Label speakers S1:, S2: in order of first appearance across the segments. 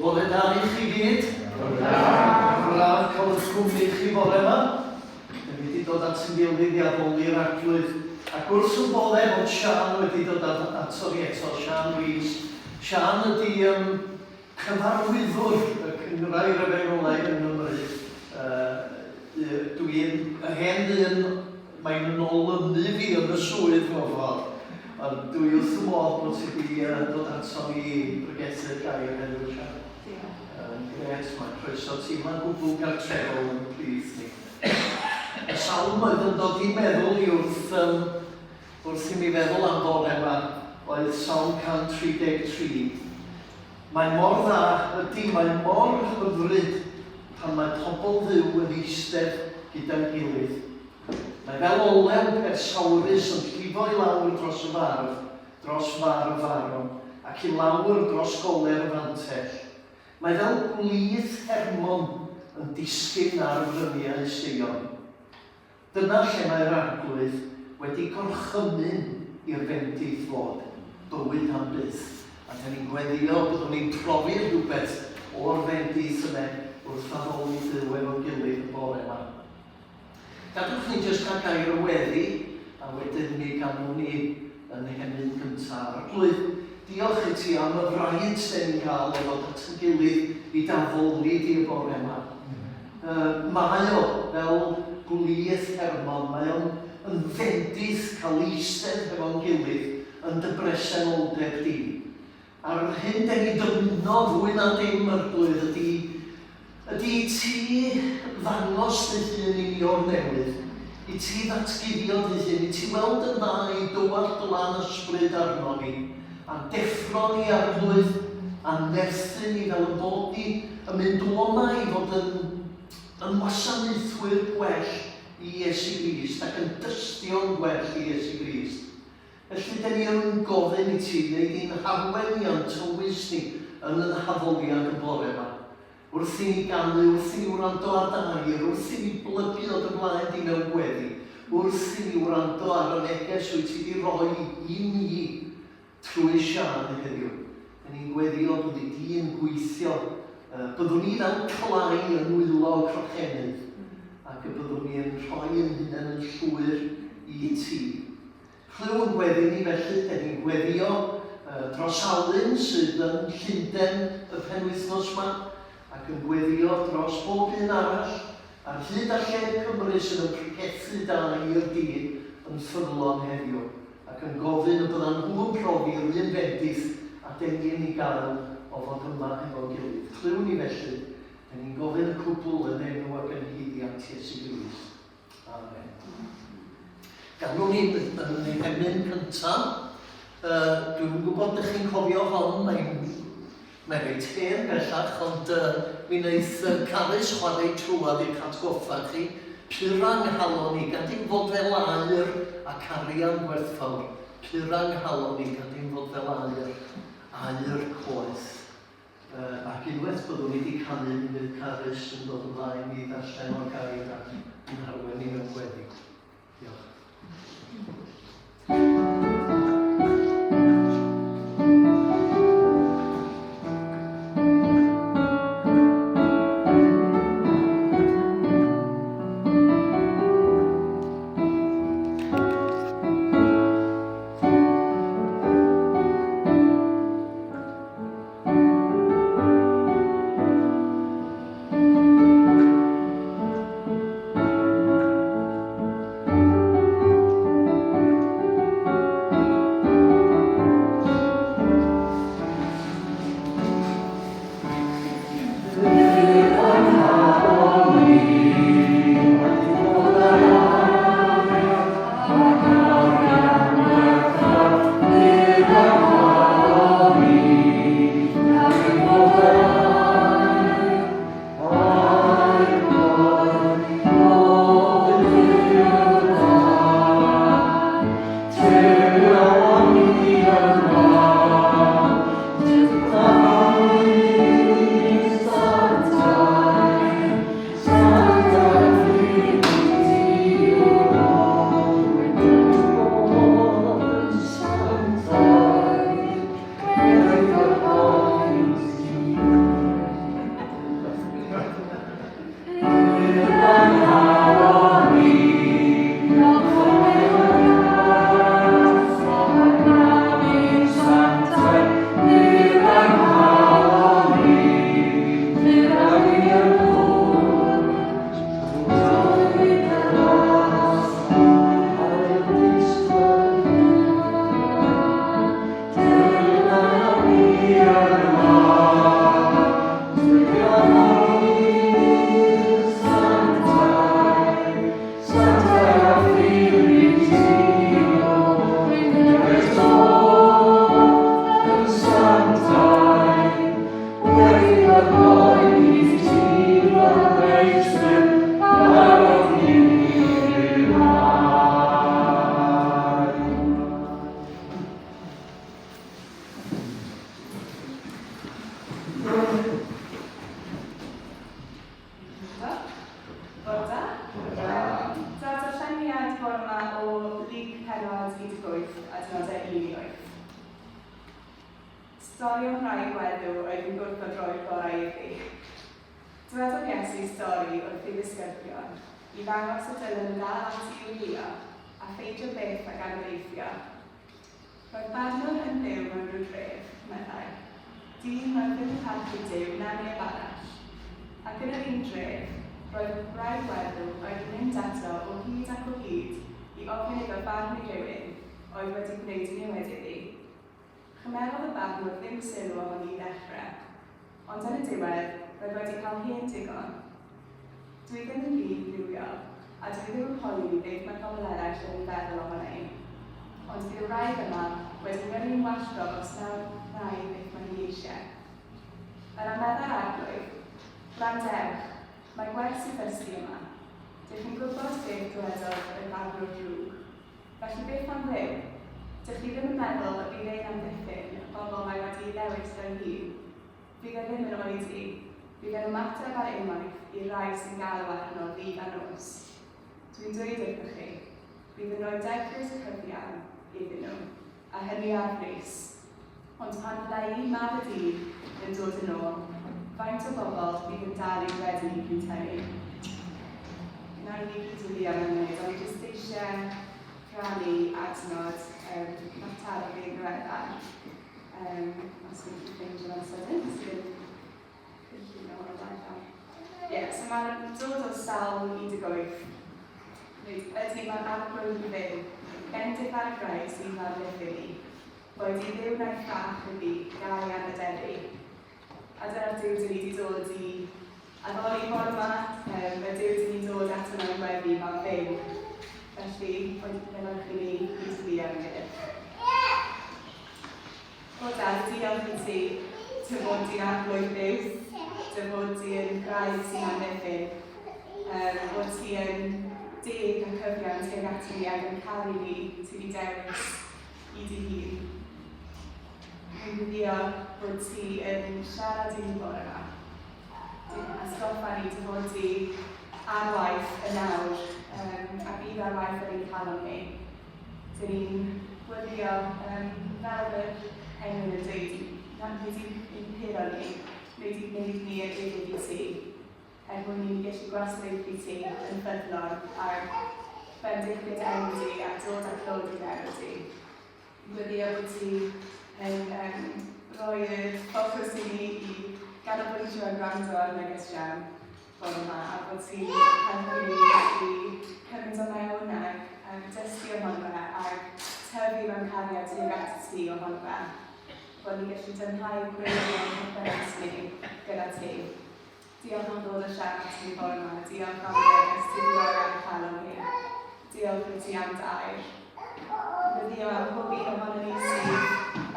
S1: Bore da I chi gyd. Braf cael eich cwmni chi bore yma. Da ni wedi dod at yn gilydd I addoli'r arglwydd. Ac wrth yn bore bod Siân wedi dod ato ni eto, Siân Rees. Siân ydi cyfarwyddwr y cyngrair y fewnolau yn Nghymru. Dwi'n hen ddyn, mae'n yn olynu fi yn y swydd mewn ffordd. Ond dwi wrth y modd bod ti wedi dod ato ni I pregethu'r gair heddiw Siân. Gret, mae croeso ti ma'n gwbl gartrefol yn plith ni. Y salm oedd yn dod I meddwl I wrth I mi feddwl am bore yma oedd Salm 133. Mae mor dda ydy, mae mor hyfryd pan mae pobl ddiw yn eistedd gyda'n gilydd. Mae fel olew persawrus yn llifo I lawr dros y farf farw, ac I lawr dros gole'r fantell. Mae fel gwlydd hermon yn disgyn ar fryniau Sion. Dyna lle mae'r arglwydd wedi gorchymyn i'r bendith fod, bywyd am byth. A da ni'n gweddio byddwn ni'n profi rhywbeth o'r bendith yma wrth addoli Duw efo gilydd y bore yma. Gadwch ni jyst cael gair y weddi, a wedyn mi ganwn ni yn henyn gyntaf. Arglwydd, diolch I ti am y fraint da ni'n cael o fod at yn gilydd I dafolu di y bore yma. Mae o fel gwlydd hermon, mae o'n fendith cael eistedd efo'n gilydd yn dy bresenoldeb di. A'r hyn da ni dymuno fwy na dim arglwydd ydy ti ddangos dy hun I ni o'r newydd, I ti ddatguddio dy hun, I ti weld yn dda I dywall dylan ysbryd arno ni, a deffro ni arglwydd, a nerthu ni fel y bod ni yn mynd o'ma I fod yn wasanaethwyr gwell I Iesu Grist ac yn dystion gwell I Iesu Grist. Felly, da ni yn gofyn I ti wneud i'n harwenion tywys ni yn yn haddoliad y bore yma. Wrth I ni ganu, wrth I ni wrando ar dair, wrth I ni blygu o dy blaen di mewn gweddi, wrth I ni wrando ar y neges wyt ti wedi rhoi I ni trwy Siân heddiw. Da ni'n gweddio bod I di yn gweithio, byddwn ni fel clai yn wylo crochennydd, ac y byddwn ni yn rhoi yn hynny yn llwyr I ti. Clyw yn gweddi ni felly, da ni'n gweddio dros Alun sydd yn Llundain y penwythnos yma, ac yn gweddio dros bob un arall, a'r hyd a lle Cymru sydd yn pregethu da i'r dyn yn ffyddlon heddiw, ac yn gofyn y bydda'n nhw yn profi'r un bendith a dengen I gael o fod yma efo'n gilydd. Clyw ni felly, da ni'n gofyn y cwbl yn enw ac yn hyddiant Iesu Grist. Amen. Ganwn ni yn ei hemyn cyntaf. Dwi'n gwybod ydych chi'n cofio hon, mae'n reit hen bellach, ond mi wneith Carys chwarae trwad I'ch atgoffa chi. Pyrang halon ni, gan dim fod fel aer ac arian gwerthfawr. Pyrang halon ni, gan dim fod fel aer coeth. Ac unwaith byddwn ni wedi canu, mi fydd Carys yn dod ymlaen i ddarllen o'r gair ac yn harwen ni mewn gweddi. Diolch.
S2: Stori o pregethu oedd yn gwrthod roi'r gorau i chi. Dywedodd Iesu stori wrth ei ddisgyblion i ddangos y dylwn yn dal at i'w Elia a pheidio beth ag anobeithio. Roedd barnwr yn byw mewn rhyw dref, meddai. Dyn mae'n ddim yn helpu Duw na neb arall. Ac yn yr un dref, roedd pregethu oedd yn mynd eto o hyd ac o hyd i ofyn iddo barn i rywun oedd wedi gwneud yn ei wedi ddi. Chymerodd y barnwr ddim sylw ohoni i ddechrau, ond yn y diwedd, roedd wedi cael hen digon. Dwi ddim yn byd rhywiol, a dwi ddim yn poeni beth mae pobl eraill yn ei feddwl ohoni. Ond bydd y wraig yma wedi mynd i'n wallgo os nawr rai beth mae hi eisiau. Yr ameddau'r arglwydd, gwrandewch, mae gwers i ddysgu yma. Dych chi'n gwybod beth dywedodd y barnwr drwg. Felly beth am ddew? Dych chi ddim yn meddwl y bydd ein amddiffyn y bobl mae wedi ei ddewis gan hun. Bydd e ddim yn oedi. Bydd e'n ymateb ar unwaith i'r rai sy'n galw arno ddydd a nos. Dwi'n dweud wrthych chi, bydd yn rhoi dechrys y cyfiawn iddyn nhw, a hynny ar frys. Ond pan fyddai un mab y dyn yn dod yn ôl, faint o bobl bydd yn dal i'w wedi i'w tynnu. Nawr ni gyd wedi am ymwneud, ond jyst eisiau rhannu adnod nath taro fi yn ddiweddar. Os ni'n ffeindio fo'n sydyn, sy'n cynllun o'r ddau. So mae'n dod o Salm 18. Ydy mae'n arglwydd i fyw, bendith ar y greu sy'n ddarlithu ni, boed i ddiw na'i ffach yn fi gau am y dedu. A dyna'r diw dyn ni wedi dod i addoli ffordd yma, y diw dyn ni'n dod at yna'n gweddi ma'n fyw. Felly, ewch i ni gyd fi am gyda'r. O dad, diolch i ti, dy fod i'n arglwydd byw, dy fod i'n graig sy'n amddiffyn, bod ti yn deg yn cyfiawn tuag ati ni ac yn caru ni ti wedi dewis i di hun. Dwi'n guddio bod ti yn siarad i'n bore yma. A stoffa ni dy fod ti ar waith y nawr, a bydd ar waith ar ein calon ni. Dyn ni'n gweddio fel yr enw yn dweud, nid i'n hiro ni, nid i'n gwneud ni yr unig i ti. Mwyn ni'n gallu gwasanaethu ti yn ffyddlon a'r bendigwyd enw ti a dod â clod i'r enw ti. Gweddio bod ti yn rhoi'r ffocws i ni i ganolbwyntio yn gwrando ar neges iawn ffordd yma, a bod ti'n helpu ni i cymryd o mewn ag dysgu ohono fe a tyfu mewn cariad tuag at ti ohono fe. Bod ni'n gallu dynhau gwreiddiau'n hyfforddiant ni gyda ti. Diolch am ddod o siarad ti bore yma, diolch am neges ti wedi rhoi ar y calon ni. Diolch i ti am dair. Gweddio am pob un ohono ni sydd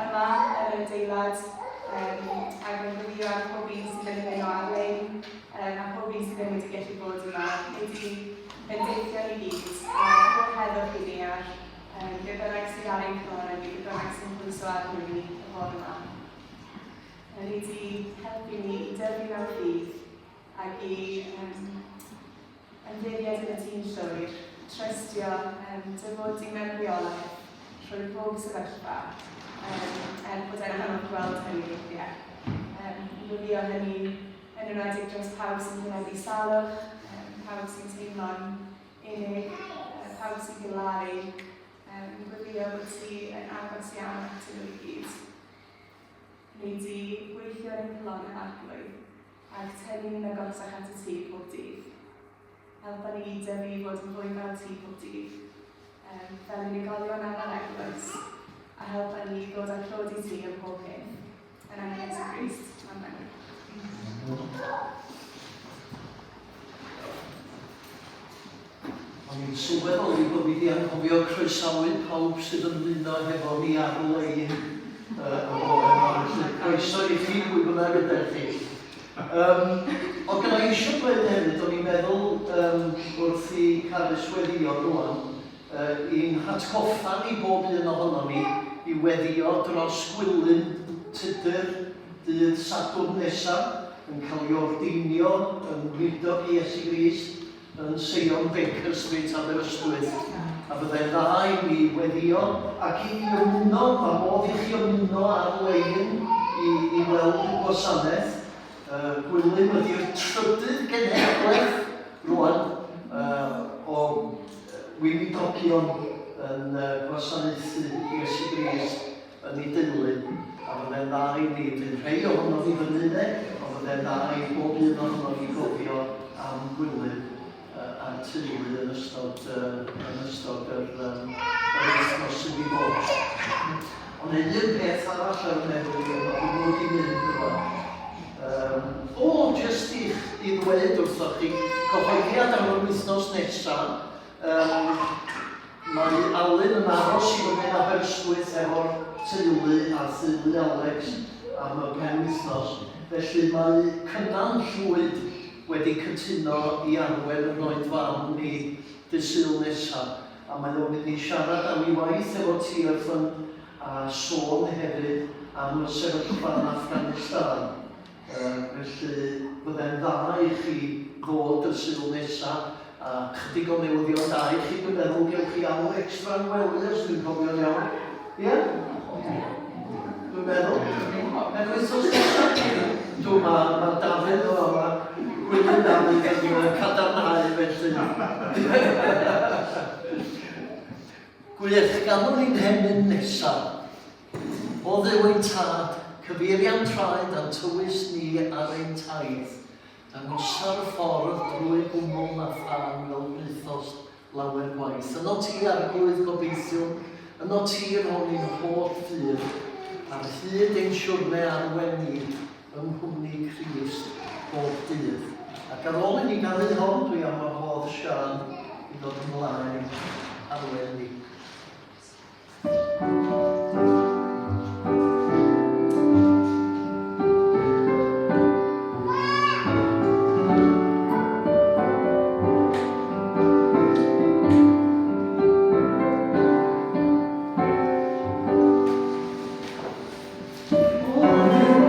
S2: yma yn y adeilad, ac yn gweddio am pob un sydd yn hyn o ar-lein, a pob un sydd yn wedi gallu bod yma. Nid i'n deithio ni gyd, a pob heddwch i ni ar be bynnag sydd ar ein clon ni, be bynnag sy'n pwysio arnyn ni y bore yma. Nid i helpu ni i dyfu mewn ffydd, ac i ymddiried yn y tîm llwyr, trystio dyfodi mewn reolaeth trwy bob sefyllfa, bod e'n anodd gweld hynny weithiau. Gwylio hynny yn enwedig dros pawb sy'n gwneud salwch, pawb sy'n teimlo'n unig, pawb sy'n gilaru. Gwylio bod ti yn agos iawn at nhw i gyd. Nid i gweithio yn ein clon yn arglwydd, ac tynnu'n agosach at y ti pob dydd. Helpa ni i dyfu fod yn fwy fel ti pob dydd, fel unigolion am yr eglwys, a helpa ni i ddod â clod i ti yn pob hyn. Yn enw Iesu Grist. Amen.
S1: O'n i'n sylweddoli bod fi wedi anghofio croesawu pawb sydd yn ymuno hefo ni ar-lein y bore yma. Croeso i chi, pwy bynnag ydych chi. Ond gyda i eisiau dweud hefyd, o'n i'n meddwl wrth i cael ysweddio rwan, i'n hatgoffa ni bob un ohono ni i weddio dros gwilyn Tudur dydd Sadwrn nesaf, yn cael ei ordeinio yn Wydog i Iesu Grist yn Siân Wyn Rees Aberystwyth. A byddai'n dda i mi weddio ac i ymuno, mae modd i chi ymuno ar-lein i weld y gwasanaeth. Gwilym ydy'r trydydd genhedlaeth rwan o wynidogion yn gwasanaethu Iesu Grist yn ei deulu. A byddai'n dda i ni, bydd rhai ohono fi fynyne, a byddai'n dda i bob un ohono fi gofio am Gwilym a'r teulu yn ystod yr wythnos sydd i fod. Ond un peth arall ar y meddwl i, mae wedi bod i mynd rwan. Jyst i ddweud wrthoch chi, cyhoeddiad am yr wythnos nesaf, mae Alun yn aros i fyny Aberystwyth efo'r teulu a theulu Alex am y penwythnos. Felly mae Cynan Llwyd wedi cytuno i arwen yn oed fan i dydd Sul nesaf. A mae o'n mynd i siarad am ei waith efo Tirfyn a sôn hefyd am y sefyllfa yn Affganistan. Felly byddai'n dda i chi ddod y Sul nesaf a chydig o newyddion da i chi. Dwi'n meddwl gewch chi alw extra yn wely os dwi'n cofio'n iawn. Ie? Dwi'n meddwl. Yn wythnos nesaf. Mae Dafydd o yma. Gwylyn Dafydd yn cadarnhau felly. Gwych, ganwn ni'n henyn nesaf. O Dduw ein tad, cyfeirian traed a tywys ni ar ein taith, dangosa'r ffordd drwy gwmwl a phan fel gwythos lawer gwaith. Yno ti arglwydd gobeithio, yno ti rhwng i'n holl ffyr, ar hyd ein siwrne arwenni yng nghwmni Crist bob dydd. Ac ar ôl i ni gael ei hon, dwi am wahodd Siân i ddod ymlaen arwenni. Oh,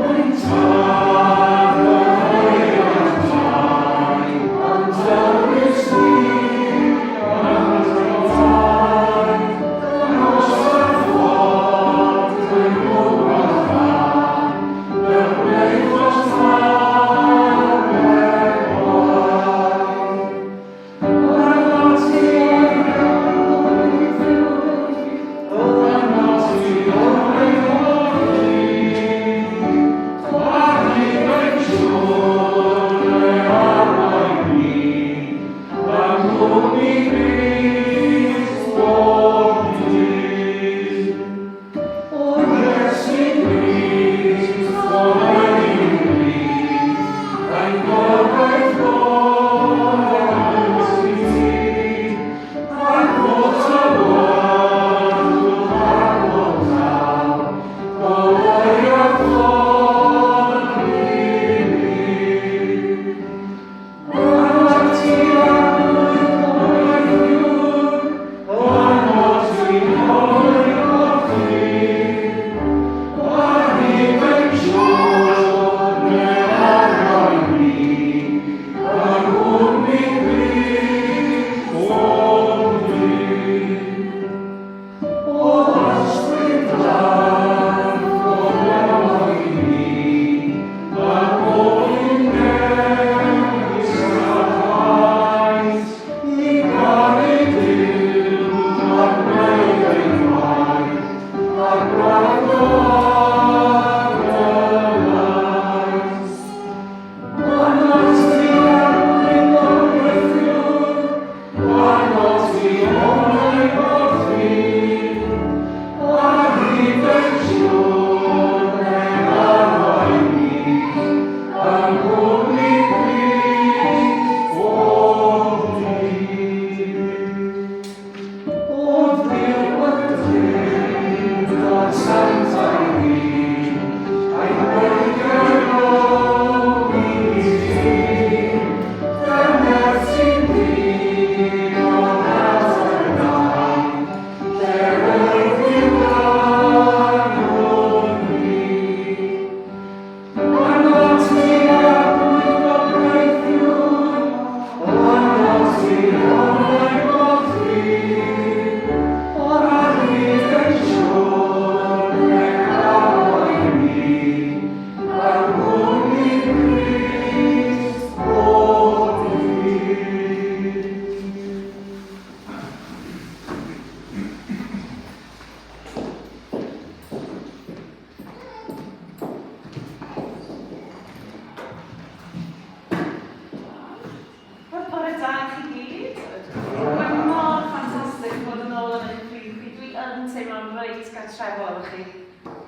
S2: reit gartrefol efo chi.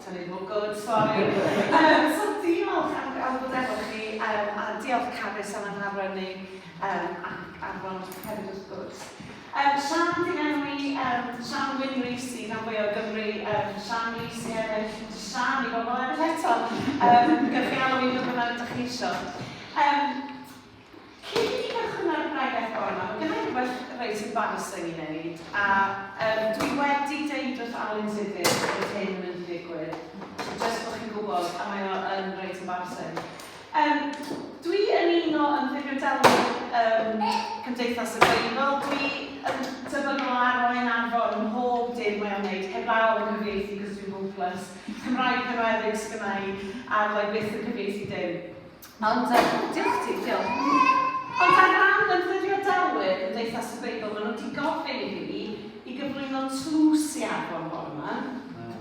S2: Tynnu mor good, sorry. So diolch am bod efo chi, a diolch Carys am anhafran ni, anfon hefyd wrth gwrs. Sian di'n enw i Siân Wyn Rees i rhan fwy o Gymru, Sian Rees i eraill, Sian i bobl eraill eto. Gyrch chi alw i ddod yna ydych chi isio. Cyn i gychwyn ar y bregeth o'r yma, mae gennau rhywbeth reit embarrassing i wneud, a dwi wedi deud wrth Alun Sydyn bod hyn yn mynd i ddigwydd, jyst bod chi'n gwybod, a mae o'n reit embarrassing. Dwi yn un o ymddiriwdelwyr Cymdeithas y Beibl. Dwi yn debygol arwain arfer ym mhob dim mae o'n wneud, heb law yn cyfieithu, cos dwi'n hopeless. Cymraeg penwedig sgynnau, a fyddai byth yn cyfieithu dim. Ond, diolch ti, diolch. Ond ar ran ymddiriwdelwyr Cymdeithas y Beibl, maen nhw wedi gofyn i fi i gyflwyno tlws i Arfon bore yma.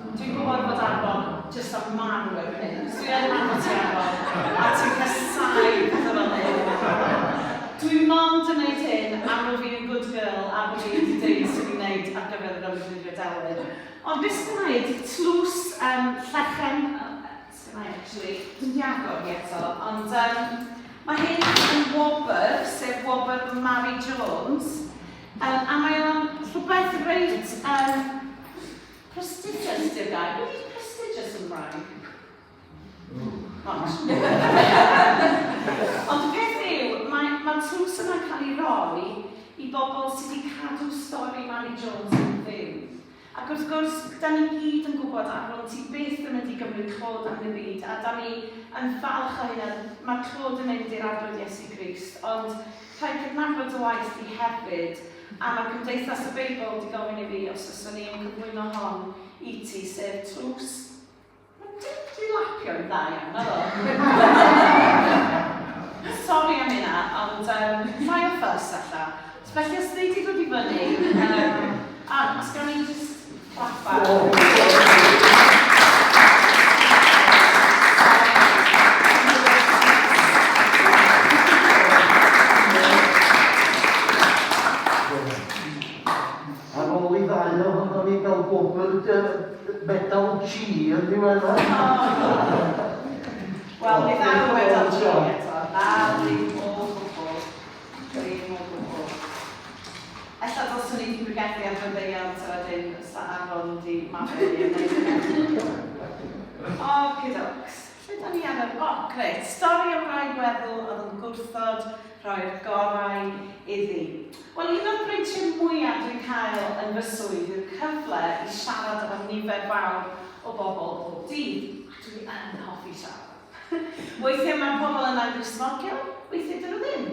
S2: Dwi'n gwybod bod Arfon jyst am marw erbyn hyn, cos dwi yn nabod ti Arfon, a ti'n casau pethau fel hyn. Dwi'n mond yn gwneud hyn am bod fi'n good girl a bod fi'n dweud sy'n fi'n gwneud ar gyfer yr ymddiriwdelwyr. Ond beth sy'n gwneud, tlws llechen, sy'n gwneud actually, dwi'n diagor hi eto, ond mae hyn yn wobr, sef wobr Mary Jones, a mae o'n rhywbeth reit prestigious, di'r gair. Wedi prestigious yn Gymraeg? Ond y peth yw, mae tlws yma'n cael ei roi i bobl sydd wedi cadw stori Mary Jones yn fyw. Ac wrth gwrs, da ni gyd yn gwybod Arfon, ti byth yn mynd i gymryd clod am y byd, a da ni yn falch o hynny, mae clod yn mynd i'r arglwydd Iesu Grist, ond rhaid cydnabod y waith di hefyd, a mae Cymdeithas y Beibl wedi gofyn i fi os ysyn ni yn cyflwyno hon i ti, sef tlws. Dwi'n lapio'n dda iawn, na ddo? Sori am hynna, ond rhai o ffys allan. Felly os ddweud i ddod i fyny, os gawn ni jyst clap
S1: Ar ôl i ddau ohono ni gael gwybod medal G yn ddiweddar.
S2: Wel, mi ddau medal G eto. Na, ddim o gwbl. Ddim o gwbl. Ella dylswn ni wedi pregethu ar fyndeiant a wedyn ys Arfon wedi mabelu yn neud yna. Okidoks. Lle da ni ar yr... O, gret. Stori am rai weddol oedd yn gwrthod rhoi'r gorau iddi. Wel, un o'r breintiau mwyaf dwi'n cael yn fy swydd yw'r cyfle i siarad efo nifer fawr o bobl o dydd. Dwi yn hoffi siarad. Weithiau mae pobl yna'n Gristnogion, weithiau dyn nhw ddim.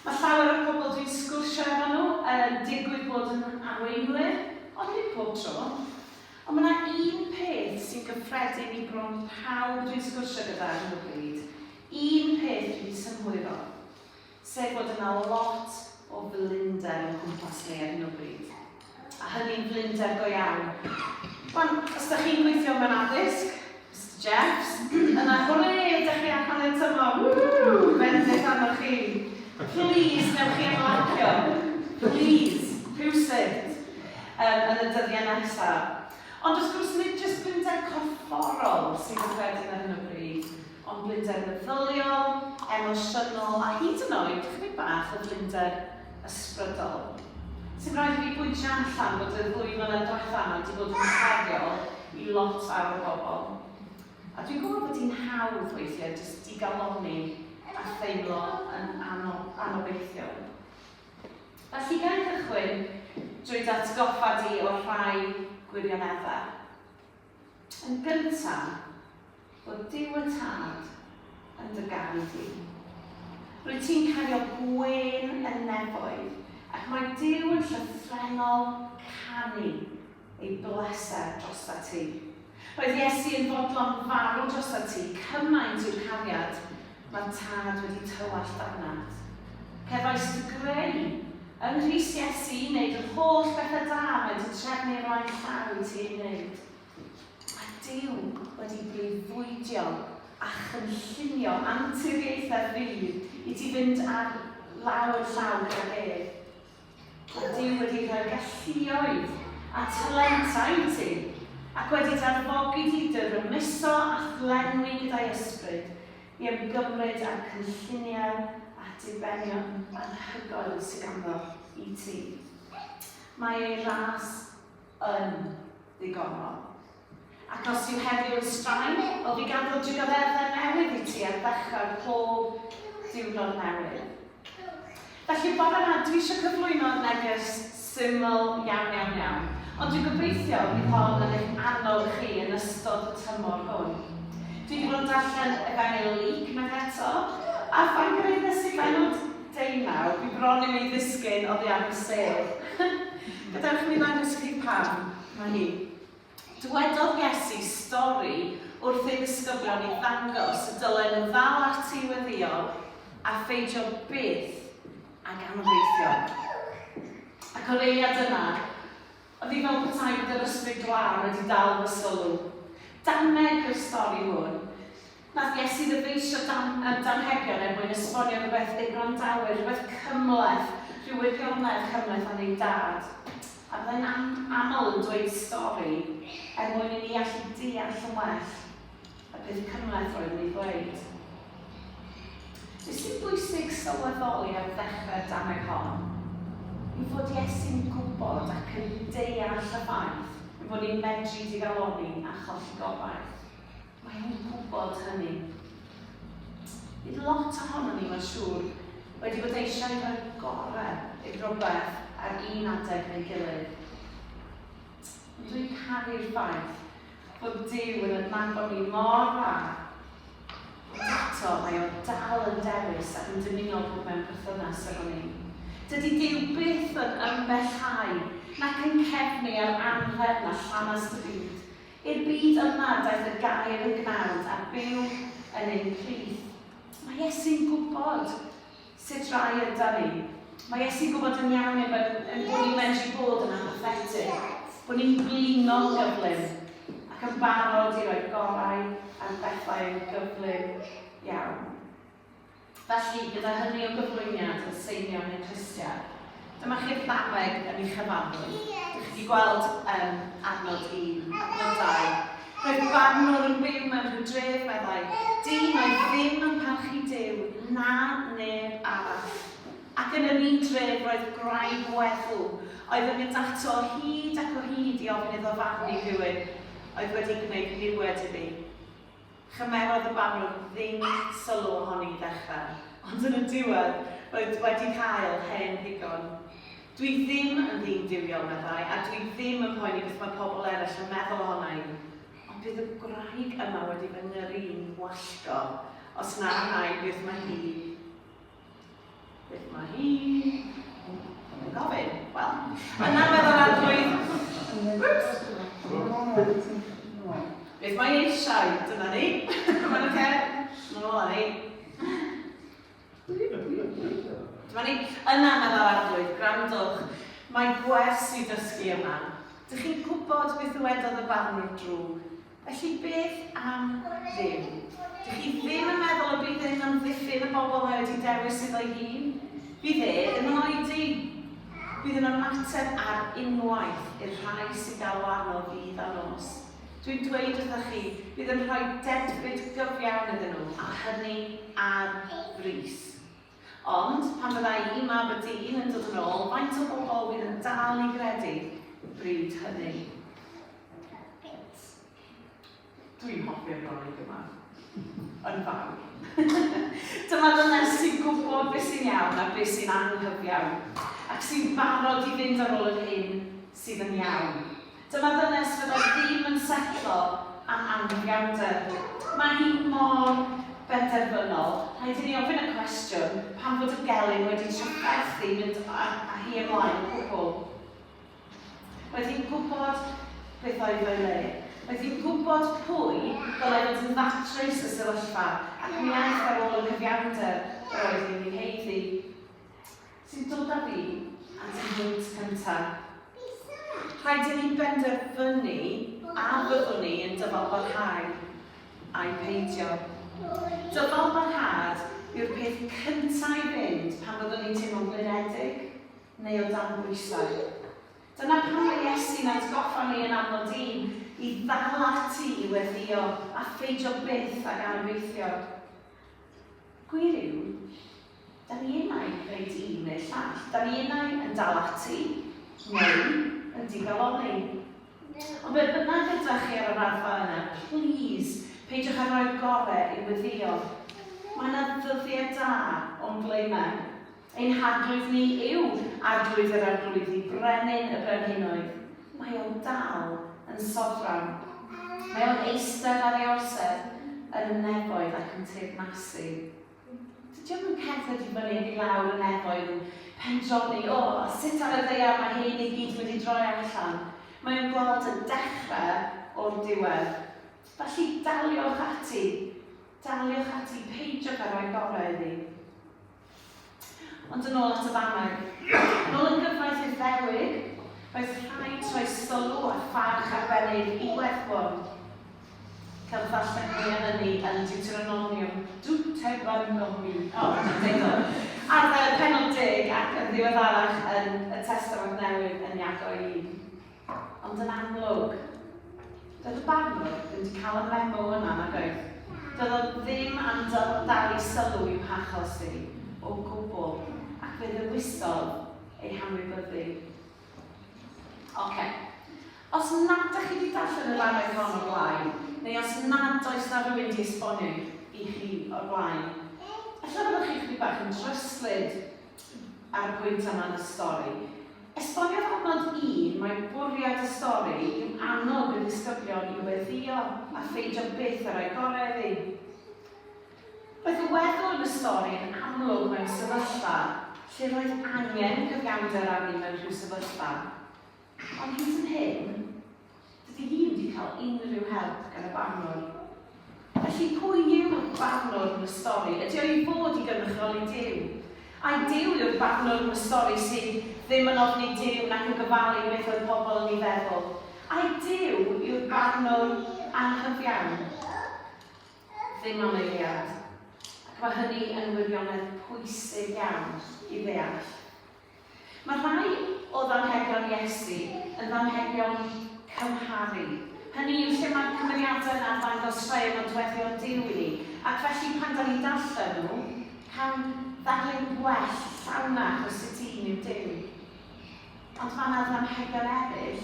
S2: Mae llawer o bobl dwi'n sgwrsio efo nhw yn digwydd bod yn arweinwyr, ond nid pob tro. Ond mae yna un peth sy'n gyffredin i bron pawb dwi'n sgwrsio gyda ar hyn o bryd. Un peth dwi'n synhwyro, sef bod yna lot o flinder yn cwmpas ni ar hyn o bryd. A hynny'n flinder go iawn. Wan, os ydych chi'n gweithio mewn addysg, Mr Jeffs, yna hwrre, ydych chi ar hanner tymor, bendith arnoch chi. Please, newch chi ymlacio. Please, rhywsyd yn y dyddiau nesaf. Ond wrth gwrs, nid jyst blinder corfforol sy'n gyffredin ar hyn o bryd, ond blinder meddyliol, emosiynol, a hyd yn oed, chydig bach o blinder ysbrydol. Sy'n rhaid i fi bwyntio allan bod y ddwy flynedd diwethaf yma wedi bod yn heriol i lot fawr o bobl. A dwi'n gwybod bod hi'n hawdd weithiau jyst i galoni a theimlo yn anobeithiol. Felly gan cychwyn drwy datgoffa di o rhai gwirioneddau. Yn gyntaf, bod Duw y Tad yn dy garu di. Rwyt ti'n cario gwyn yn nefoedd, ac mae Duw yn llythrenol canu ei bleser drosta ti. Roedd Iesu yn fodlon farw drosta ti, cymaint yw'r cariad mae'r Tad wedi tywallt arnat. Cefais dy greu yn Rhys Iesu i wneud yr holl bethau da mae dy trefnu rhaid llaw i ti i wneud. Mae Duw wedi breuddwydio a chynllunio anturiaethau fydd i ti fynd ar lawr llaw gyda ef. Mae Duw wedi rhoi galluoedd a talentau i ti
S3: wedi arfogi Didr ymyso a thlenwi gyda'i ysbryd i ymgymryd â'r cynlluniau a dibenion anhygoel sydd ganddo i ti. Mae ei ras yn ddigonol. Ac os yw heddiw yn straen, o fi ganddo drioddau newydd i ti ar ddechrau pob diwrnod newydd. Felly bore yma, dwi eisiau cyflwyno neges syml iawn. Ond dwi'n gobeithio bydd hon yn eich annog chi yn ystod y tymor hwn. Dwi wedi bod yn darllen y gael leak mewn eto, a ffa'n gyfeirnes i benod 19, dwi bron i mi ddisgyn oddi ar y sef. Gadewch mi ddangos chi pam, mae hi. Dywedodd Iesu stori wrth ei ddisgyblion i ddangos y dylen nhw ddal ati i weddiol a pheidio byth ag anweithio. Ac o'r eiliad yna, oedd hi fel petai bod yr ysbryd glân wedi dal fy sylw. Dameg yw'r stori hwn. Nath Iesu ddyfeisio damhegion mwyn esbonio rhywbeth ei grandawyr, rhywbeth cymleth, rhyw wirionedd cymleth am ei dad. A byddai'n aml yn dweud stori mwyn i ni allu deall yn well a bydd cymleth roedd yn ei ddweud. Beth sy'n bwysig sylweddoli ar ddechrau dameg hon yw fod Iesu'n gwybod ac yn deall y ffaith bod ni'n medru digaloni a cholli gobaith. Mae hi'n gwybod hynny. Bydd lot ohono ni, mae'n siŵr, wedi bod eisiau i'r gorau i'r rhywbeth ar un adeg neu gilydd. Dwi'n caru'r ffaith bod Duw yn adnabod ni mor dda. Ond eto mae o dal yn dewis ac yn dymuno bod mewn perthynas efo ni. Dydy Duw byth yn ymellhau nac yn cefnu ar anrheg na llanas y byd. I'r byd yma daeth y gair yn gnawd a byw yn ein plith. Mae Iesu'n gwybod sut rai yda ni. Mae Iesu'n gwybod yn iawn bod ni'n medru bod yn apathetig, bod ni'n blino gyflym ac yn barod i roi gorau a'n bethau yn gyflym iawn. Felly, gyda hynny o gyflwyniad o seinion i'n Cristia, dyma chi'r ddameg yn ei chyfarfod. Dych chi gweld adnod 1, adnod 2. Roedd barnwr yn byw mewn rhyw dref meddai, dyn oedd ddim yn parchu Duw, na neb arall. Ac yn yr un dref roedd graig weddw, oedd yn mynd ato hyd ac o hyd i ofyn iddo farnu rhywun, oedd wedi gwneud niwed iddi. Chymerodd y barnwr ddim sylw ohoni i ddechrau, ond yn y diwedd roedd wedi cael hen ddigon. Dwi ddim yn ddyn diwiol meddai, a dwi ddim yn poeni beth mae pobl eraill yn meddwl ohona i. Ond bydd y gwraig yma wedi fy ngyrru'n wallgo, os na rai beth mae hi. Beth mae hi? Yn gofyn? Wel, yna meddwl arglwydd. Beth mae eisiau? Dyna ni. Mae'n oce? Mae'n ola ni. Dyma ni, yna meddwl arglwydd, gwrandwch, mae gwers i dysgu yma. Dych chi'n gwybod beth ddywedodd y barnwr drwg? Felly beth am ddim? Dych chi ddim yn meddwl o bydd e'n amddiffyn y bobl wedi dewis iddo ei hun? Bydd yn oedi. Bydd yn ymateb ar unwaith i'r rhai sy'n gael wahanol fydd a nos. Dwi'n dweud wrthych chi, bydd yn rhoi deddfyd gyfiawn iddyn nhw, a hynny ar frys. Ond, pan fydda i mab y dyn yn dod yn ôl, faint o bobl bydd yn dal i gredu bryd hynny. Dwi'n hoffi'r roig yma. Yn fawr. Dyma ddynes sy'n gwybod beth sy'n iawn a beth sy'n anghyfiawn, ac sy'n barod i fynd ar ôl yr hyn sydd yn iawn. Dyma ddynes fydda ddim yn setlo am anghyfiawnder. Mae hi mor benderfynol. Rhaid i ni ofyn y cwestiwn pan fod y gelyn wedi trafferthu mynd a hi ymlaen o gwbl. Roedd hi'n gwybod beth oedd o'i le. Roedd hi'n gwybod pwy dylai fod yn ddatrys y sefyllfa ac mi aeth ar ôl y cyfiawnder roedd hi'n ei heiddi. Sy'n dod â fi at y hwynt cyntaf. Rhaid i ni benderfynu a byddwn ni yn dyfalbarhau a'i peidio. Dyfalbarhad yw'r peth cyntaf i fynd pan byddwn ni'n teimlo'n blinedig neu o dan bwysau. Dyna pan mae Iesu'n atgoffa ni yn adnod 1 i ddal ati i weddio a pheidio byth ag anobeithio. Gwir yw, da ni yna i gwneud un neu llall. Da ni yna yn dal ati, neu yn digaloni. Ond be bynnag ydych chi ar y raddfa yna, please, peidiwch ar roi'r gorau i weddio. Mae yna ddyddiau da o'n blaenau. Ein hadrwydd ni yw adrwydd yr arglwydd i brenin y brenhinoedd. Mae o'n dal yn sofran. Mae o'n eistedd ar ei orsedd yn y nefoedd ac yn teyrnasu. Dydym yn cerdded i fyny i lawr y nefoedd yn pendroni, sut ar y ddaear mae hyn i gyd wedi droi allan. Mae o'n gweld y dechrau o'r diwedd. Felly daliwch ati, peidiwch ar roi gorau iddi. Ond yn ôl at y ddameg, yn ôl yn gyfraith Iddewig, roedd rhaid troi sylw a pharch arbennig i werthfawr. Cewch allan mwy yn hynny yn Deuteronomium. Ar penod 10 ac yn ddiweddarach yn y Testament Newydd yn Iago 1. Ond yn amlwg, doedd y barnwr wedi cael y memo yna nag oedd. Doedd o ddim am dal i sylw i'w hachosi o gwbl ac fe ddewisodd ei hanwybyddu. Os nad ydych chi wedi darllen y ddameg hon o blaen, neu os nad oes na rhywun wedi esbonio i chi o'r blaen, efallai byddwch chi chydig bach yn dryslyd ar y pwynt yma yn y stori. Esboniodd adnod 1, mae bwriad y stori yw annog y disgyblion i weddio a pheidio byth ar ei gorau iddi. Roedd y weddol yn y stori yn amlwg mewn sefyllfa lle roedd angen cyfiawnder arni mewn rhyw sefyllfa. Ond hyd yn hyn, dydy hi wedi cael unrhyw help gan y barnwr. Felly pwy yw'r barnwr yn y stori? Ydy o'i fod i gynrychioli Duw? A'i Duw yw'r barnwr yn y stori sydd ddim yn ofni Duw nac yn gyfalu beth oedd pobl yn ei feddwl. A'i Duw yw'r barnwr anghyfiawn. Ddim am eiliad. Ac mae hynny yn wirionedd pwysig iawn i ddeall. Mae rhai o ddamhegion Iesu yn ddamhegion cymharu. Hynny yw lle mae'r cymeriadau yna ddangos rhai o nodweddion Duw i ni, ac felly pan da ni'n darllen nhw, can ddangos gwell llawnach o sut un yw Duw. Ond mae yna ddamhegion eraill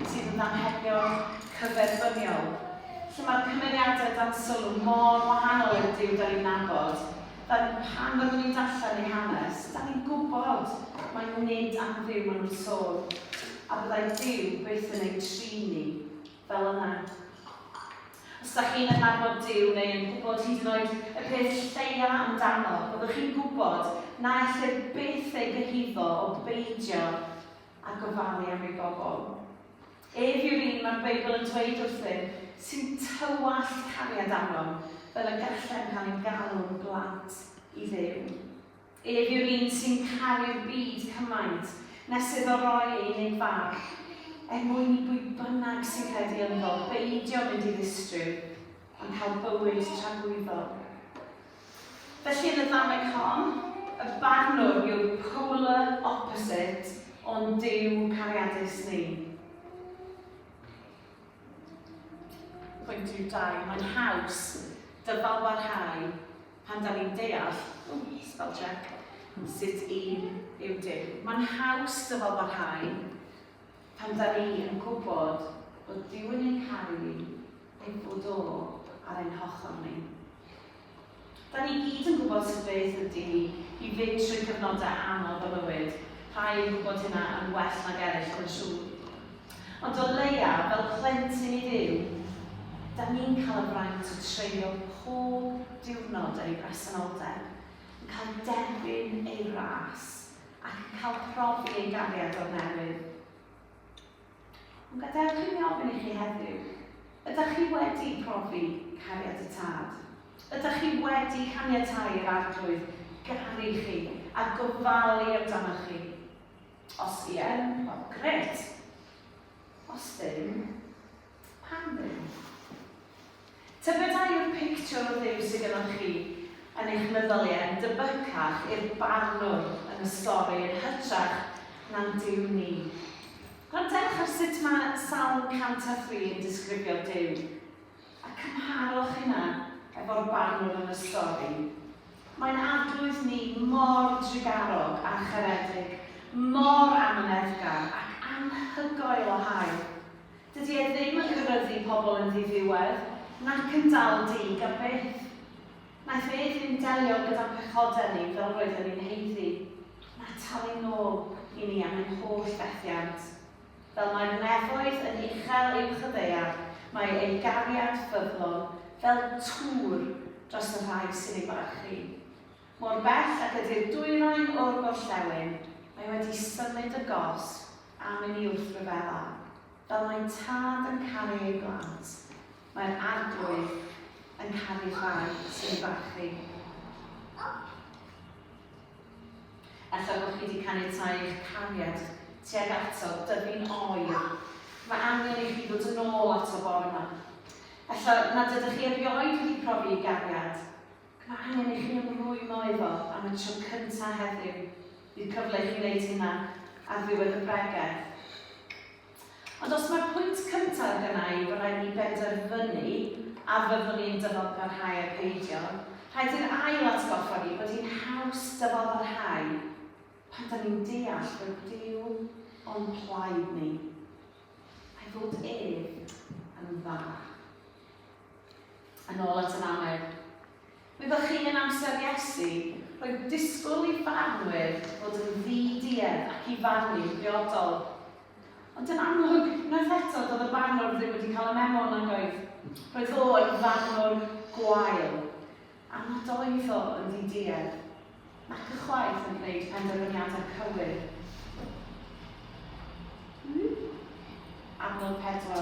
S3: sydd yn ddamhegion cyferbyniol, lle mae'r cymeriadau dan sylw mor wahanol i'r Duw da ni'n nabod. Pan fyddwn ni'n darllen ei hanes, da ni'n gwybod mae nid am Dduw maen nhw'n sôn, a byddai Duw byth yn ei trin ni fel yna. Os da chi'n adnabod Duw neu yn gwybod hyd yn oed y peth lleia amdano, byddwch chi'n gwybod na allai byth ei gyhyddo o beidio a gofalu am ei bobl. Ef yw'r un mae'r Beibl yn dweud wrthyn sy'n tywallt cariad amnom fel y gallen cael ei galw'n blant i Dduw. Ef yw'r un sy'n caru'r byd cymaint nes iddo roi ei unig far, mwyn i bwy bynnag sy'n credu ynddo, beidio mynd i ddistryw, ond cael bywyd tragwyddol. Felly yn y ddameg hon, y barnwr yw'r polar opposite o'n Duw cariadus ni. Pwynt 2, mae'n haws dyfalbarhau pan da ni'n deall, spell check, sut un yw Duw. Mae'n haws dyfalbarhau pan da ni yn gwybod bod Duw yn ein caru ni ein bod o ar ein hochor ni. Da ni gyd yn gwybod sydd beth ydy i fynd trwy cyfnodau anodd o bywyd. Rhai yn gwybod hynna yn well nag eraill yn siŵr. Ond o leia, fel plentyn i Dduw, da ni'n cael y fraint o treulio pob diwrnod yn ei bresenoldeb, yn cael derbyn ei ras ac yn cael profi ei gariad o'r newydd. Ond gadewch i mi ofyn i chi heddiw, ydych chi wedi profi cariad y tad? Ydych chi wedi caniatáu'r arglwydd garu chi a gofalu amdano chi? Os ie, wel, gret. Os ddim, pam ddim? Tybedai yw'r pictiwr o Dduw sydd gyda chi yn eich meddyliau yn debycach i'r barnwr yn y stori yn hytrach na'n Duw ni. Gwrandewch ar sut mae Salm 103 yn disgrifio Duw, a cymharwch hynna efo'r barnwr yn y stori. Mae'n arglwydd ni mor drigarog a charedig, mor amyneddgar ac anhygoel o hael. Dydy e ddim yn cyrryddu pobl yn ddiddiwedd, nac yn dal dig am beth. Naeth e ddim delio gyda pechodau ni fel roedd yn ein heiddi, na talu nôl i ni am ein holl fethiant. Fel mae'r nefoedd yn uchel uwch y ddaear, mae ei gariad ffyddlon fel tŵr dros y rhai sy'n ei barchu. Mor bell ac ydy'r dwyrain o'r gorllewin, mae wedi symud y gos am yn ei wrthryfela. Fel mae'n tad yn caru ei blant, mae'r arglwydd yn caru rhai sy'n ei barchu. Ella bod chi wedi caniatáu eich cariad tuag ato dyfu'n oer. Mae angen i chi ddod yn ôl ato bore yma. Ella nad ydych chi erioed wedi profi ei gariad. Mae angen i chi ymrwymo efo am y tro cyntaf heddiw. Bydd cyfle i chi wneud hynna ar ddiwedd y bregeth. Ond os mae'r pwynt cyntaf gyda i fod rhaid ni benderfynu a fyddwn ni'n dyfodbarhau a peidio, rhaid i'r ail atgoffa ni bod hi'n haws dyfodbarhau pan da ni'n deall bod Duw o'n plaid ni. A'i fod ef yn dda. Yn ôl at yn aml. Byddwch chi yn amser Iesu, roedd disgwyl i farnwyr fod yn ddi-diedd ac i farnu'n briodol. Ond yn amlwg, wnaeth eto doedd y barnwr ddim wedi cael y memo nag oedd. Roedd o yn farnwr gwael, a nad oedd o yn ddi-diedd, nac y chwaith yn gwneud penderfyniadau cywir. Adnod 4.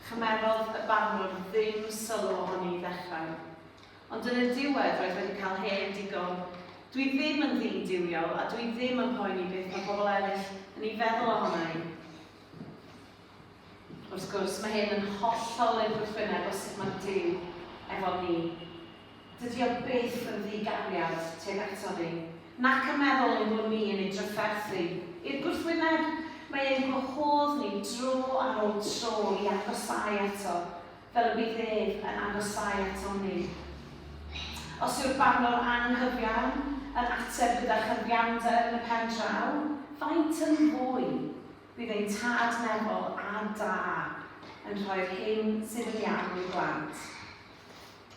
S3: Chymerodd y barnwr ddim sylw ohoni i ddechrau. Ond yn y diwedd roedd wedi cael hen digon. Dwi ddim yn ddyn-diwiol a dwi ddim yn poeni beth mae pobl eraill yn ei feddwl ohona i. Wrth gwrs, mae hyn yn hollol ein gwrthwyneb o sut mae Duw efo ni. Dydy o byth yn ddigariad tuag ato ni, nac yn meddwl ein bod ni yn ei drafferthu. I'r gwrthwyneb, mae ein gwahodd ni dro ar ôl tro i agosau eto, fel y bydd ef yn agosau eto ni. Os yw'r barnwr anghyfiawn yn ateb gyda chyfiawnder yn y pen draw, faint yn fwy bydd ein tad nefol a da yn rhoi'r hyn sydd yn iawn i'w blant.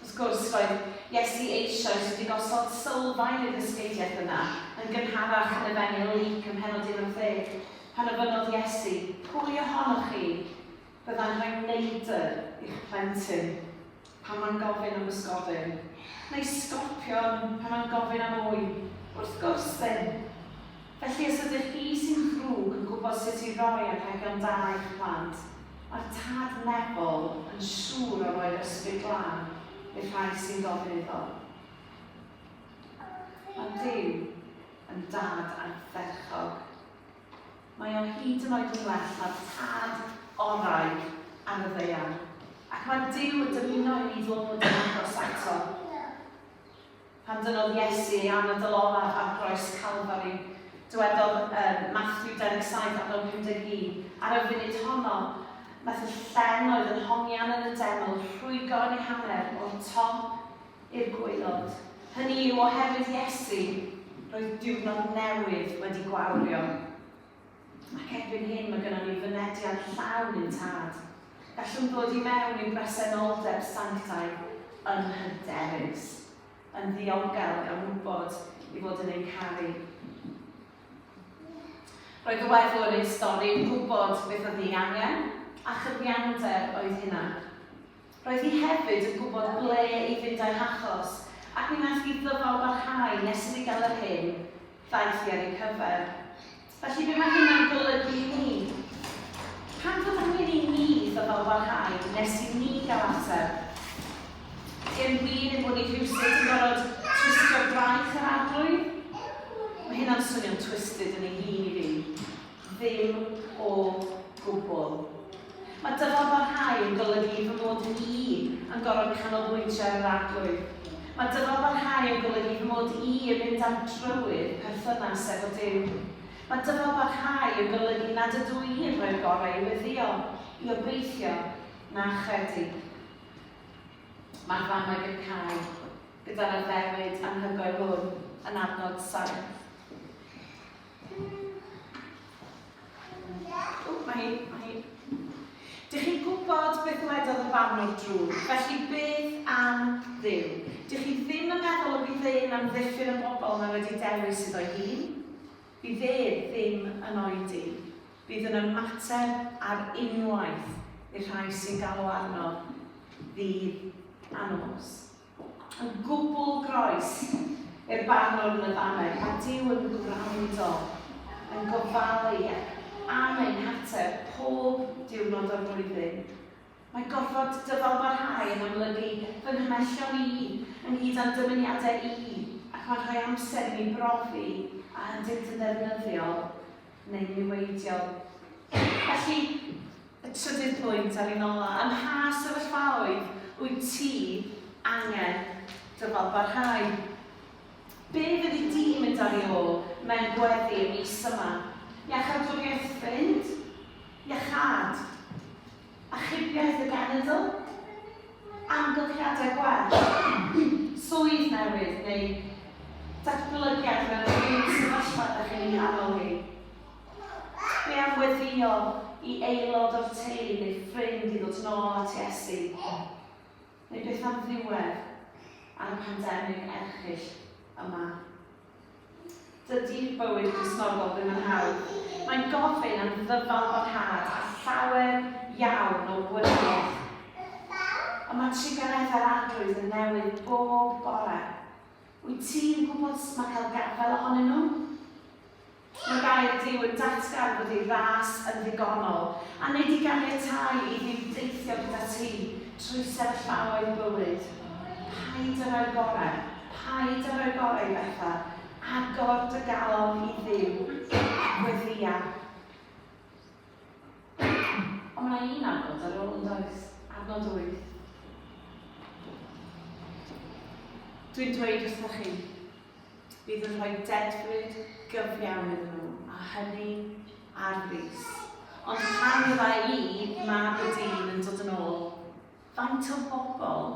S3: Wrth gwrs, roedd Iesu eisoes wedi gosod sylfaen i'r ddysgeidiaeth yna yn gynharach yn y fenyl Luc ym Mhenod 11, pan ofynodd Iesu, pwy ohonoch chi byddai'n rhoi neidr i'ch plentyn pan mae'n gofyn am ysgofyn, neu scorpion pan mae'n gofyn am wy, wrth gwrs ddim. Felly os ydych chi sy'n ddrwg yn gwybod sut i roi ar hegion da i'ch plant, mae'r tad nefol yn siŵr o roi'r ysbryd glân i'r rhai sy'n gofyn iddo. Mae Duw yn dad ardderchog. Mae o hyd yn oed yn well na'r tad orau ar y ddeiar, ac mae Duw yn dymuno i ni ddod yn agos ato. Pan dynodd Iesu ei anadl olaf ar groes Calfari, dywedodd Matthew 27:51, ar y funud honno, nath y llen oedd yn hongian yn y deml rhwygo yn ei hanner o'r top i'r gwaelod. Hynny yw oherwydd Iesu, roedd diwrnod newydd wedi gwawrio. Ac erbyn hyn mae gennym ni fynediad llawn yn tad. Gallwn ddod i mewn i'n bresenoldeb sanctaidd yn hyderus, yn ddiogel am wybod i fod yn ein caru. Roedd y weddwr yn ein stori yn gwybod beth oedd ei angen, a chyfiawnder oedd hynna. Roedd hi hefyd yn gwybod ble i fynd a'i hachos, ac mi wnaeth hi ddyfal barhau nes iddi gael yr hyn, ddaeth hi ar ei cyfer. Felly be mae hynna'n golygu i ni? Pan fod angen i ni ddyfal barhau nes i ni gael ateb? Dim wir yn bod ni rhywsyd yn gorfod twistio braich yr arglwydd? Mae hynna'n swnio'n twisted yn ei hun i fi. Ddim o gwbl. Mae dyfal barhau yn golygu fy mod i yn gorfod canolbwyntio ar yr arglwydd. Mae dyfal barhau yn golygu fy mod i yn mynd am drywydd perthynas efo Duw. Mae dyfalbarhau yn golygu nad ydw i'n rhoi'r gorau i weddio, i obeithio na chredu. Mae'r famau yn cael gyda'r addewid anhygoel hwn yn adnod 7. Mae hi. Dych chi'n gwybod beth wedodd y barnwr drwg, felly beth am Dduw? Dych chi ddim yn meddwl o bydd e'n amddiffyn y bobl na wedi dewis iddo hun? Bydd ddim yn oedi. Bydd yn ymateb ar unwaith i'r rhai sy'n galw arno ddydd a nos. Yn gwbl groes i'r barnwr yn y ddameg, mae Duw yn gwrando, yn gofalu am ein hateb pob diwrnod o'r flwyddyn. Mae gorfod dyfalbarhau yn amlygu fy nghymhellion i, ynghyd â'n dymuniadau i, ac mae'n rhoi amser i mi brofi a ydynt yn ddefnyddiol neu'n niweidiol. Felly, y trydydd pwynt ar un ola, ym mha sefyllfaoedd wyt ti angen dyfalbarhau? Be fyddi di mynd ar ei ôl mewn gweddi y mis yma? Iachawdwriaeth ffrind? Iachad? Achubiaeth y genedl? Amgylchiadau gwell? Swydd newydd neu datblygiad mewn rhywun sefyllfa ydych chi'n ei hanol hi? Be am weddio i aelod o'r teulu neu ffrind i ddod nôl at Iesu? Neu beth am ddiwedd ar y pandemig erchyll yma? Dydy'r bywyd Cristnogol ddim yn hawdd. Mae'n gofyn am ddyfalbarhad a llawer iawn o wyliaeth. A mae trigareddau'r adrwydd yn newid bob bore. Wyt ti'n gwybod sut mae cael gafel ohonyn nhw? Mae gair Duw yn datgan bod ei ras yn ddigonol a wneud i ganiatáu i ddiw deithio gyda ti trwy sefyllfaoedd bywyd. Paid yr o'r gorau, paid yr o'r gorau i bethau. Agor dy galon i Dduw ac weddia. Ond mae un adnod ar ôl yn does, adnod 8. Dwi'n dweud wrthych chi, bydd yn rhoi dedfryd gyfiawn iddyn nhw, a hynny ar fus. Ond pan fydda i, mab y dyn yn dod yn ôl, faint o bobl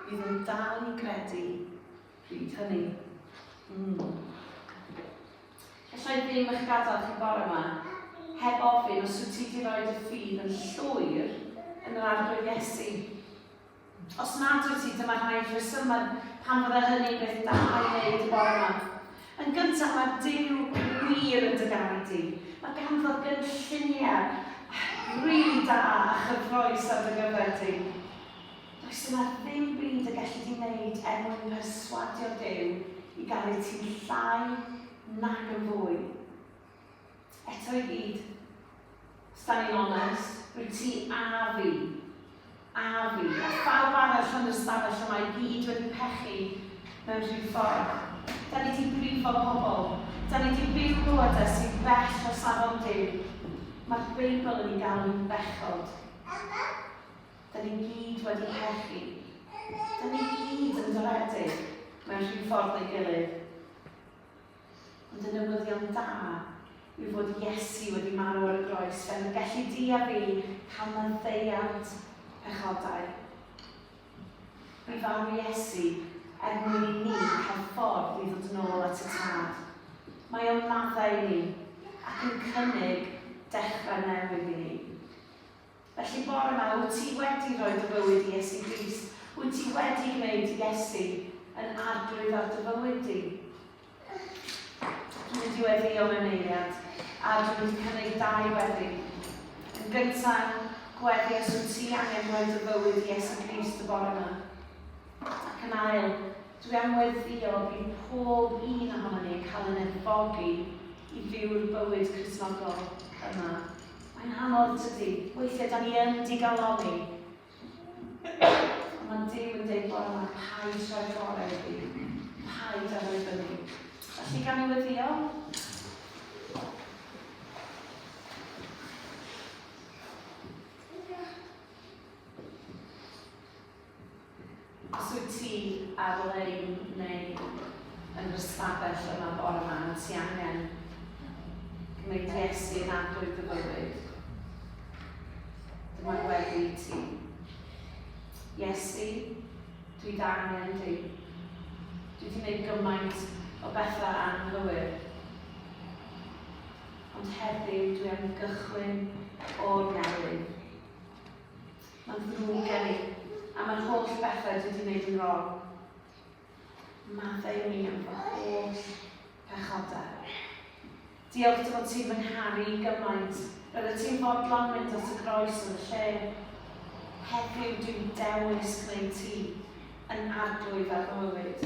S3: bydd yn dal i gredu pryd hynny? Gallai ddim eich gadael chi bore yma, heb ofyn os wyt ti wedi rhoi dy ffydd yn llwyr yn yr arglwydd Iesu. Os nad wyt ti, dyma rhai rhesymau pan fydda hynny'n beth da i wneud y bore yma. Yn gyntaf, mae Duw wir yn dy garu di. Mae ganddo gynlluniau rili da a chyfroes ar dy gyfer di. Does yna ddim byd y gallu di wneud mwyn perswadio Duw i gael ei ti'n llai nag yn fwy. Eto i gyd, os da ni'n onest, rwyt ti a fi, a phawb arall yn y stafell yma i gyd wedi pechu mewn rhyw ffordd. Da ni wedi brifo pobl, da ni wedi byw bywydau sy'n bell o safon Duw. Mae'r Beibl yn ei gael ni'n bechod. Da ni gyd wedi pechu. Da ni gyd yn doredig mewn rhyw ffordd neu gilydd. Ond y newyddion da yw fod Iesu wedi marw ar y groes fel y gallu di a fi cael maddeuant pechodau. Bu farw Iesu mwyn i ni cael ffordd i ddod yn ôl at y tad. Mae o'n maddau i ni ac yn cynnig dechrau newydd i ni. Felly bore yma, wyt ti wedi rhoi dy fywyd i Iesu Grist? Wyt ti wedi gwneud Iesu yn arglwydd ar dy fywyd di? Dwi'n mynd i weddio mewn eiliad, a dwi'n mynd i cynnig 2 weddi. Yn gyntaf, gweddi os wyt ti angen rhoi dy fywyd i Iesu Grist y bore yma. Ac yn ail, dwi am weddio bydd pob un ohono ni cael yn edfogi i fyw'r bywyd Cristnogol yma. Mae'n anodd tydi, weithiau da ni yn digaloni. Ond mae'n Duw yn deud bore yma, paid rhoi gorau i fi, paid ar roi fyny. Felly gan i weddio. Os wyt ti ar-lein neu yn yr ystafell yma bore yma, ti angen gwneud Iesu yn arglwydd dy fywyd. Dyma'r weddi i ti. Iesu, dwi angen di. Dwi wedi gwneud gymaint o bethau anghywir. Ond heddiw dwi am gychwyn o'r newydd. Mae'n ddrwg gen i, a mae'n holl bethau dwi wedi gwneud yn wrong. Maddau mi am fy holl pechodau. Diolch dy fod ti'n fy ngharu gymaint. Roedd ti'n fodlon mynd at y groes yn y lle. Heddiw dwi'n dewis gwneud ti yn arglwydd ar fy mywyd.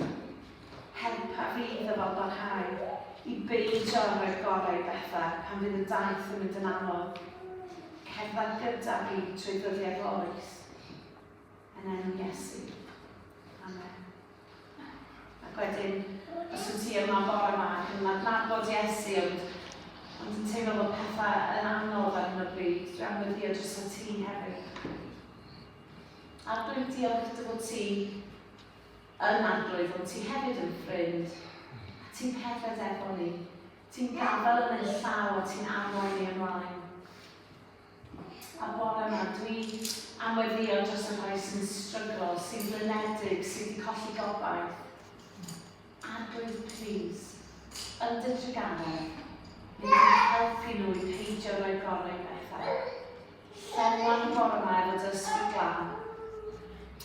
S3: Helpa fi iddo fel barhau i beidio ar y gorau bethau pan fydd y daith yn mynd yn anodd. Cerdded gyda fi trwy ddyddiau oes. Yn enw Iesu. Amen. Ac wedyn, os wyt ti yma bore yma yn adnabod Iesu, ond yn teimlo bod pethau yn anodd ar hyn o bryd, dwi am wedi dros y ti hefyd. A dwi'n diolch dy fod ti yn arglwydd, ond ti hefyd yn ffrind. A ti'n perfed efo ni. Ti'n gafel yn ein llaw a ti'n arwain ni ymlaen. A bore yma, dwi am weddio dros y rhai sy'n stryglo, sy'n blynedig, sy'n wedi colli gobaith. Arglwydd, please, yn dy drigannau, mynd i helpu nhw i peidio roi gorau bethau. Llenwan bore yma efo dy ysbryd glân,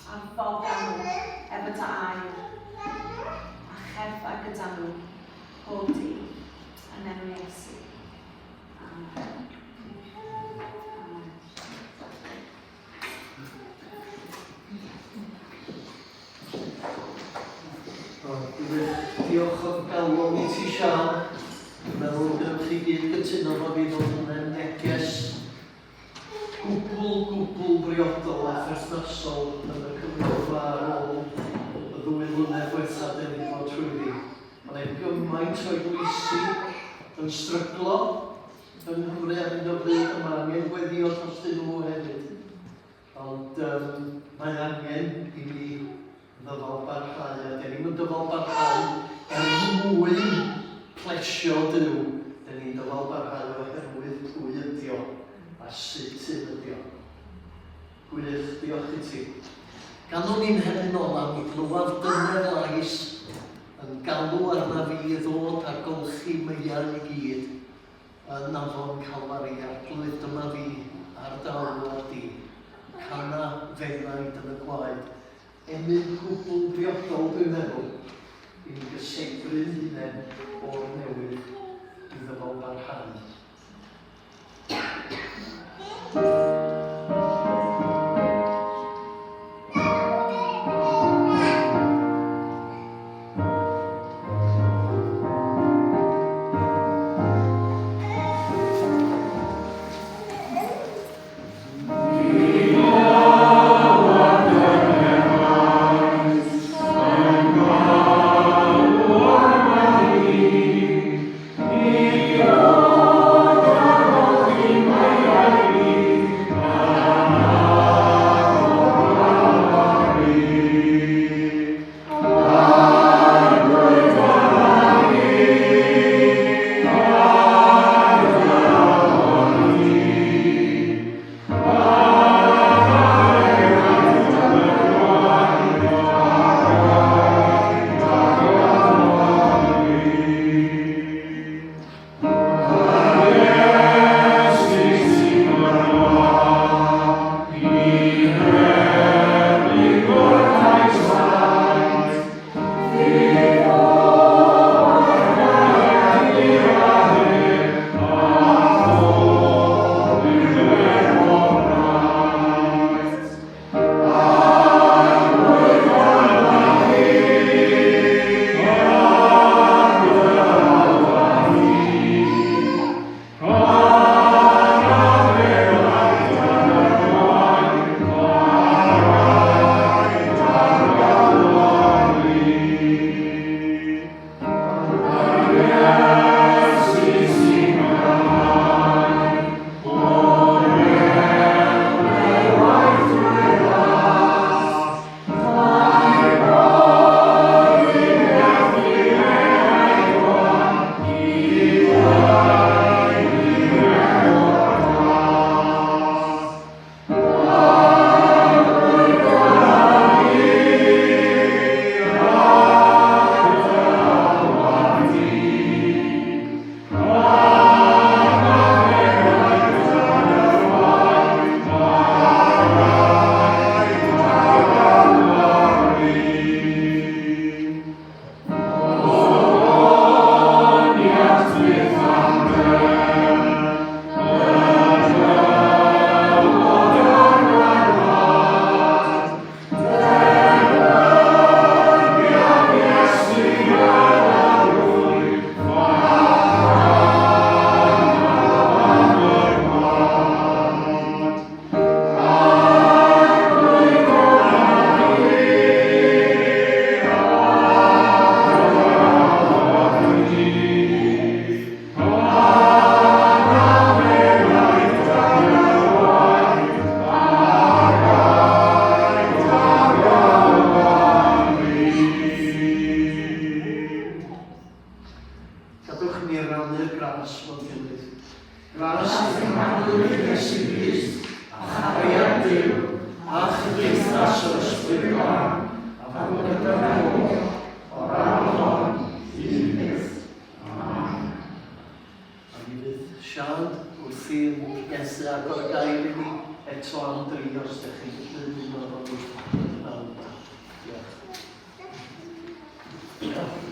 S3: a foga nhw efo dy air, a cherfa gyda nhw bob dydd yn enw Iesu. Amen.
S1: Diolch o galon i ti, Siân. Dwi'n meddwl gyda chi gyd gytuno fod fi fod yn neges gwbl briodol a pherthnasol yn y cyfnod ar ôl y 2 mlynedd diwetha dyn ni fod trwyddi. Mae'n gymaint o'i bwysig yn stryglo yng Nghymru ar hyn o bryd, a mae angen gweddio drostyn nhw hefyd. Ond mae angen i ni ddyfal barhau, a dyn ni'n dyfal barhau mwyn plesio Dyw. Dyn ni'n dyfal barhau oherwydd pwy ydi o a sut sydd ydi o. Gwych, diolch i ti. Ganwn ni'n hyn ola, mi glywaf dyner lais yn galw arna fi i ddod a golchi meiau i gyd yn Afon Calfari, arglwydd dyma fi ar dawr di, cana fenaid yn y gwaed. Emyn gwbl briodol dwi'n meddwl, i'n gysegru'n hunain o'r newydd iddo fo barhau.
S4: Oh
S1: sy'n manwyr Iesu Grist, a chariad Duw, a chyfeithas o'r Ysbryd Glân, a pan gyda nhw, o'r arfon, un byth. Amen. A mi fydd siarad wrth i'n pregethu agor y gair i ni eto am 3 os ydych chi'n gwneud yn o'r o'r. Diolch.